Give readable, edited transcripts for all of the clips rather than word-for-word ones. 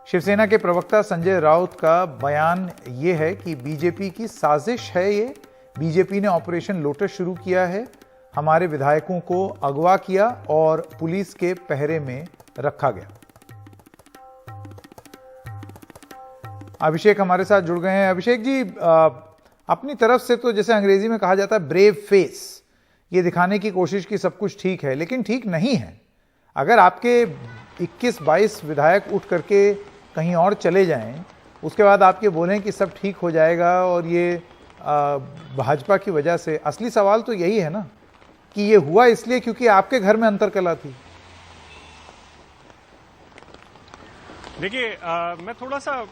शिवसेना के प्रवक्ता संजय राउत का बयान ये है कि बीजेपी की साजिश है ये। बीजेपी ने ऑपरेशन लोटस शुरू किया है, हमारे विधायकों को अगवा किया और पुलिस के पहरे में रखा गया। अभिषेक हमारे साथ जुड़ गए हैं। अभिषेक जी, अपनी तरफ से तो जैसे अंग्रेजी में कहा जाता है ब्रेव फेस, ये दिखाने की कोशिश की सब कुछ ठीक है, लेकिन ठीक नहीं है। अगर आपके 21-22 विधायक उठ करके कहीं और चले जाएं, उसके बाद आप ये बोलें कि सब ठीक हो जाएगा और ये भाजपा की वजह से, असली सवाल तो यही है ना कि ये हुआ इसलिए क्योंकि आपके घर में अंतरकलह थी। देखिए, मैं थोड़ा सा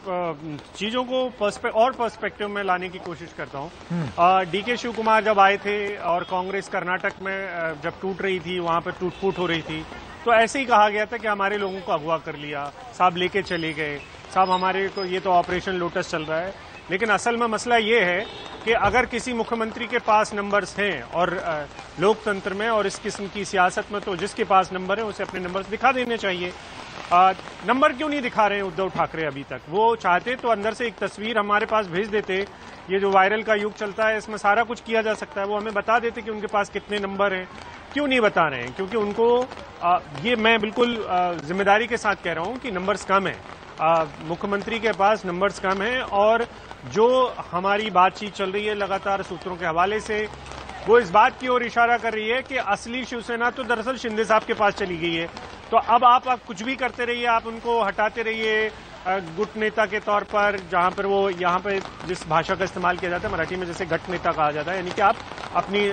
चीजों को पर्सपेक्टिव में लाने की कोशिश करता हूँ। डीके शिव कुमार जब आए थे और कांग्रेस कर्नाटक में जब टूट रही थी, वहां पर टूट फूट हो रही थी, तो ऐसे ही कहा गया था कि हमारे लोगों को अगवा कर लिया, साहब लेके चले गए, साहब हमारे को ये तो ऑपरेशन लोटस चल रहा है। लेकिन असल में मसला ये है कि अगर किसी मुख्यमंत्री के पास नंबर्स हैं और लोकतंत्र में और इस किस्म की सियासत में, तो जिसके पास नंबर है उसे अपने नंबर्स दिखा देने चाहिए। नंबर क्यों नहीं दिखा रहे हैं उद्धव ठाकरे अभी तक? वो चाहते तो अंदर से एक तस्वीर हमारे पास भेज देते। ये जो वायरल का युग चलता है, इसमें सारा कुछ किया जा सकता है। वो हमें बता देते कि उनके पास कितने नंबर हैं। क्यों नहीं बता रहे हैं? क्योंकि उनको ये मैं बिल्कुल जिम्मेदारी के साथ कह रहा हूं कि नंबर्स कम है, मुख्यमंत्री के पास नंबर्स कम है। और जो हमारी बातचीत चल रही है लगातार सूत्रों के हवाले से, वो इस बात की ओर इशारा कर रही है कि असली शिवसेना तो दरअसल शिंदे साहब के पास चली गई है। तो अब आप कुछ भी करते रहिए, आप उनको हटाते रहिए गुट नेता के तौर पर, जहां पर वो यहाँ पे जिस भाषा का इस्तेमाल किया जाता है मराठी में, जैसे गट नेता कहा जाता है, यानी कि आप अपनी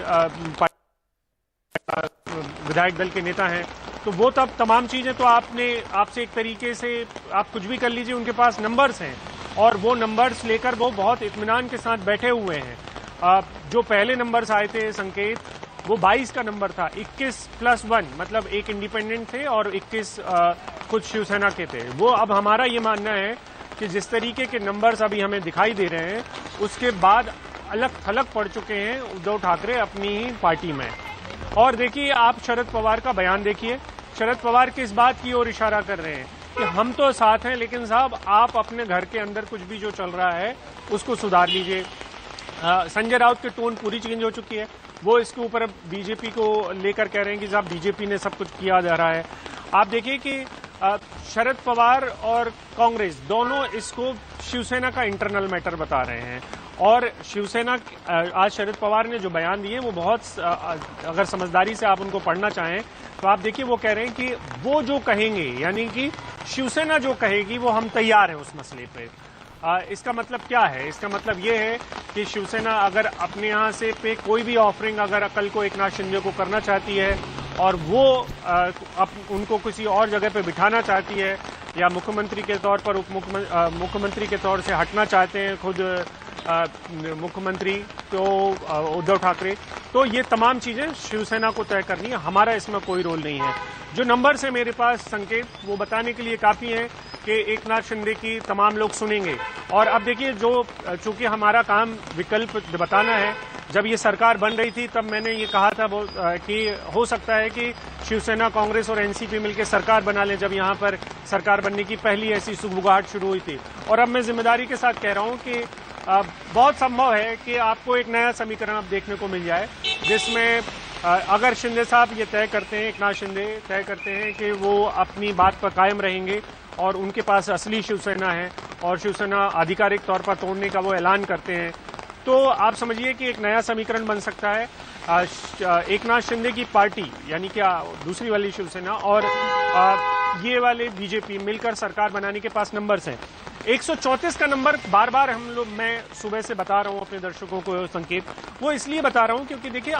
विधायक दल के नेता हैं, तो वो तब तमाम चीजें तो आपसे एक तरीके से आप कुछ भी कर लीजिए, उनके पास नंबर्स हैं और वो नंबर्स लेकर वो बहुत इत्मीनान के साथ बैठे हुए हैं। जो पहले नंबर्स आए थे संकेत, वो 22 का नंबर था, 21+1 मतलब एक इंडिपेंडेंट थे और 21 कुछ शिवसेना के थे। वो अब हमारा ये मानना है कि जिस तरीके के नंबर्स अभी हमें दिखाई दे रहे हैं, उसके बाद अलग थलग पड़ चुके हैं उद्धव ठाकरे अपनी ही पार्टी में। और देखिए, आप शरद पवार का बयान देखिए। शरद पवार किस बात की ओर इशारा कर रहे हैं कि हम तो साथ हैं, लेकिन साहब आप अपने घर के अंदर कुछ भी जो चल रहा है उसको सुधार लीजिए। संजय राउत की टोन पूरी चेंज हो चुकी है। वो इसके ऊपर बीजेपी को लेकर कह रहे हैं कि साहब बीजेपी ने सब कुछ किया जा रहा है। आप देखिए कि शरद पवार और कांग्रेस दोनों इसको शिवसेना का इंटरनल मैटर बता रहे हैं। और शिवसेना, आज शरद पवार ने जो बयान दिए वो बहुत, अगर समझदारी से आप उनको पढ़ना चाहें तो आप देखिए, वो कह रहे हैं कि वो जो कहेंगे, यानी कि शिवसेना जो कहेगी वो हम तैयार हैं उस मसले पे। इसका मतलब क्या है? इसका मतलब ये है कि शिवसेना अगर अपने यहाँ से पे कोई भी ऑफरिंग अगर कल को एकनाथ शिंदे को करना चाहती है और वो उनको किसी और जगह पे बिठाना चाहती है, या मुख्यमंत्री के तौर पर मुख्यमंत्री के तौर से हटना चाहते हैं खुद मुख्यमंत्री तो उद्धव ठाकरे, तो ये तमाम चीजें शिवसेना को तय करनी है। हमारा इसमें कोई रोल नहीं है। जो नंबर्स है मेरे पास संकेत, वो बताने के लिए काफी है कि एकनाथ शिंदे की तमाम लोग सुनेंगे। और अब देखिए, जो चूंकि हमारा काम विकल्प बताना है, जब ये सरकार बन रही थी तब मैंने ये कहा था कि हो सकता है कि शिवसेना, कांग्रेस और एनसीपी मिलकर सरकार बना ले, जब यहाँ पर सरकार बनने की पहली ऐसी सुगबुगाहट शुरू हुई थी। और अब मैं जिम्मेदारी के साथ कह रहा हूँ कि बहुत संभव है कि आपको एक नया समीकरण अब देखने को मिल जाए, जिसमें अगर शिंदे साहब ये तय करते हैं, एकनाथ शिंदे तय करते हैं कि वो अपनी बात पर कायम रहेंगे और उनके पास असली शिवसेना है और शिवसेना आधिकारिक तौर पर तोड़ने का वो ऐलान करते हैं, तो आप समझिए कि एक नया समीकरण बन सकता है। एकनाथ शिंदे की पार्टी, यानी कि दूसरी वाली शिवसेना और ये वाले बीजेपी मिलकर सरकार बनाने के पास नंबर्स हैं। 134 का नंबर बार बार मैं सुबह से बता रहा हूं अपने दर्शकों को संकेत, वो इसलिए बता रहा हूं क्योंकि देखिए,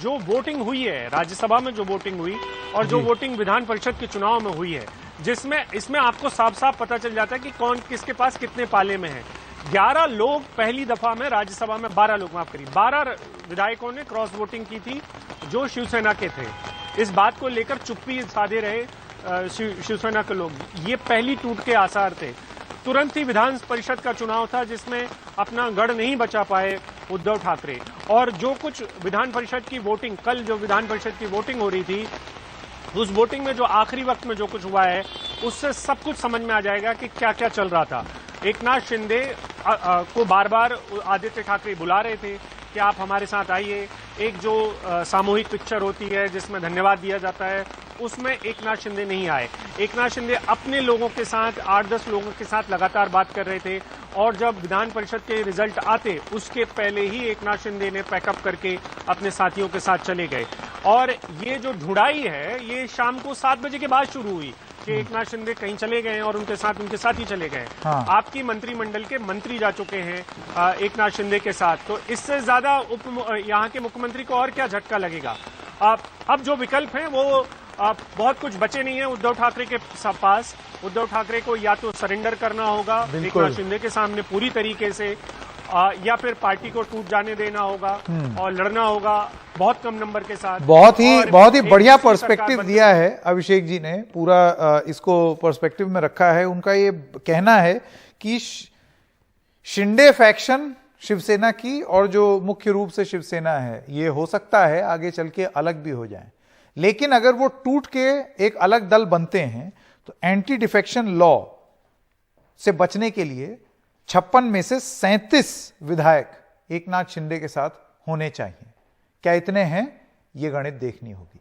जो वोटिंग हुई है राज्यसभा में, जो वोटिंग हुई और जो वोटिंग विधान परिषद के चुनाव में हुई है, जिसमें इसमें आपको साफ साफ पता चल जाता है कि कौन किसके पास कितने पाले में है। 11 लोग पहली दफा में राज्यसभा में, 12 लोग माफ करिए, 12 विधायकों ने क्रॉस वोटिंग की थी जो शिवसेना के थे। इस बात को लेकर चुप्पी साधे रहे शिवसेना के लोग। ये पहली टूट के आसार थे। तुरंत ही विधान परिषद का चुनाव था जिसमें अपना गढ़ नहीं बचा पाए उद्धव ठाकरे, और जो कुछ विधान परिषद की वोटिंग, कल जो विधान परिषद की वोटिंग हो रही थी, उस वोटिंग में जो आखिरी वक्त में जो कुछ हुआ है उससे सब कुछ समझ में आ जाएगा कि क्या क्या चल रहा था। एकनाथ शिंदे को बार बार आदित्य ठाकरे बुला रहे थे कि आप हमारे साथ आइए। एक जो सामूहिक पिक्चर होती है जिसमें धन्यवाद दिया जाता है, उसमें एकनाथ शिंदे नहीं आए। एकनाथ शिंदे अपने लोगों के साथ 8-10 लोगों के साथ लगातार बात कर रहे थे, और जब विधान परिषद के रिजल्ट आते उसके पहले ही एकनाथ शिंदे ने पैकअप करके अपने साथियों के साथ चले गए। और ये जो ढुंढाई है ये शाम को 7 बजे के बाद शुरू हुई कि एकनाथ शिंदे कहीं चले गए और उनके साथ ही चले गए। हाँ। आपकी मंत्रिमंडल के मंत्री जा चुके हैं एकनाथ शिंदे के साथ, तो इससे ज्यादा यहाँ के मुख्यमंत्री को और क्या झटका लगेगा। अब जो विकल्प हैं वो बहुत कुछ बचे नहीं है उद्धव ठाकरे के पास। उद्धव ठाकरे को या तो सरेंडर करना होगा एकनाथ शिंदे के सामने पूरी तरीके से, या फिर पार्टी को टूट जाने देना होगा और लड़ना होगा बहुत कम नंबर के साथ। बहुत ही बढ़िया पर्सपेक्टिव दिया है अभिषेक जी ने, पूरा इसको पर्सपेक्टिव में रखा है। उनका ये कहना है कि शिंदे फैक्शन शिवसेना की और जो मुख्य रूप से शिवसेना है, ये हो सकता है आगे चल के अलग भी हो जाए, लेकिन अगर वो टूट के एक अलग दल बनते हैं तो एंटी डिफेक्शन लॉ से बचने के लिए 56 में से 37 विधायक एकनाथ शिंदे के साथ होने चाहिए। क्या इतने हैं? ये गणित देखनी होगी।